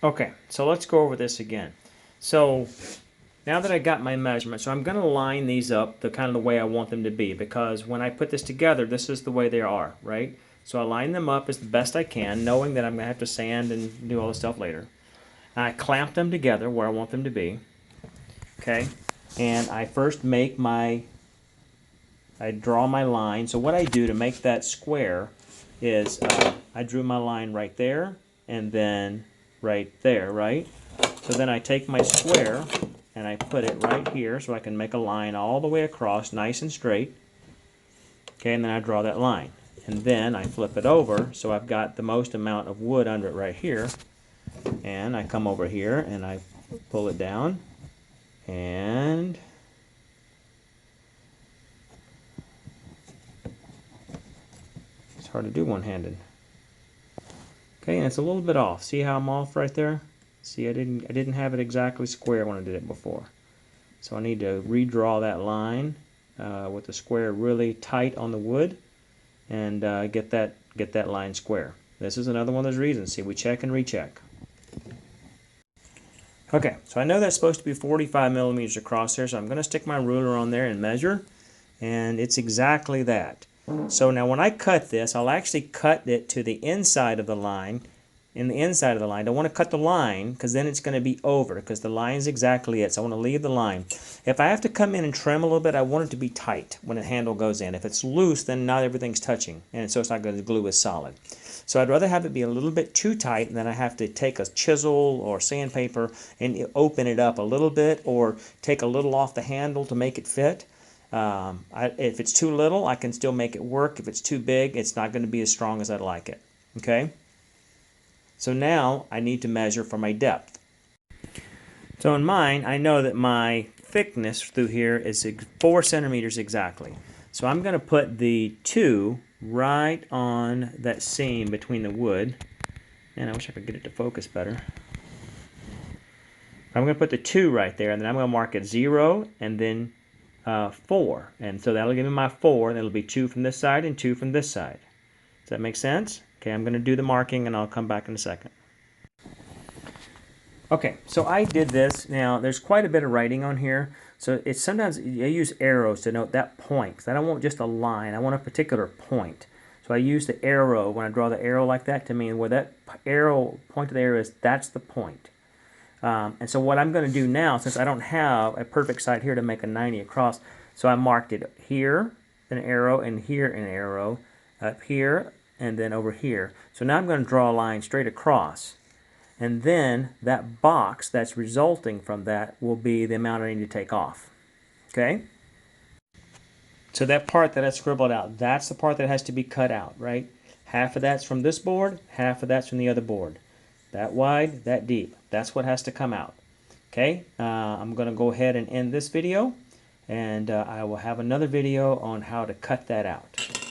Okay, so let's go over this again. So now that I got my measurements, so I'm going to line these up the kind of the way I want them to be, because when I put this together, this is the way they are, right? So I line them up as the best I can, knowing that I'm going to have to sand and do all this stuff later. And I clamp them together where I want them to be, okay? And I first make I draw my line. So what I do to make that square is I drew my line right there and then right there, right? So then I take my square and I put it right here so I can make a line all the way across, nice and straight. Okay, and then I draw that line. And then I flip it over so I've got the most amount of wood under it right here. And I come over here and I pull it down and it's hard to do one-handed. Okay, and it's a little bit off. See how I'm off right there? See, I didn't have it exactly square when I did it before. So I need to redraw that line with the square really tight on the wood and get that line square. This is another one of those reasons. See, we check and recheck. Okay, so I know that's supposed to be 45 millimeters across there, so I'm going to stick my ruler on there and measure, and it's exactly that. So now when I cut this, I'll actually cut it to the inside of the line. In the inside of the line, I don't want to cut the line because then it's going to be over, because the line is exactly it. So I want to leave the line. If I have to come in and trim a little bit, I want it to be tight when the handle goes in. If it's loose, then not everything's touching, and so it's not going to glue as solid. So I'd rather have it be a little bit too tight, and then I have to take a chisel or sandpaper and open it up a little bit, or take a little off the handle to make it fit. If it's too little, I can still make it work. If it's too big, it's not going to be as strong as I'd like it. Okay? So now I need to measure for my depth. So in mine, I know that my thickness through here is 4 centimeters exactly. So I'm going to put the 2 right on that seam between the wood. And I wish I could get it to focus better. I'm going to put the 2 right there, and then I'm going to mark it 0 and then 4. And so that'll give me my 4, and it'll be 2 from this side and 2 from this side. Does that make sense? Okay, I'm going to do the marking, and I'll come back in a second. Okay, so I did this. Now, there's quite a bit of writing on here. So it's sometimes I use arrows to note that point, because I don't want just a line. I want a particular point. So I use the arrow when I draw the arrow like that to mean where that arrow, point of the arrow is, that's the point. And so what I'm going to do now, since I don't have a perfect side here to make a 90 across, so I marked it here, an arrow, and here an arrow, up here, and then over here. So now I'm going to draw a line straight across. And then that box that's resulting from that will be the amount I need to take off. Okay? So that part that I scribbled out, that's the part that has to be cut out, right? Half of that's from this board, half of that's from the other board. That wide, that deep. That's what has to come out. Okay? I'm going to go ahead and end this video, and I will have another video on how to cut that out.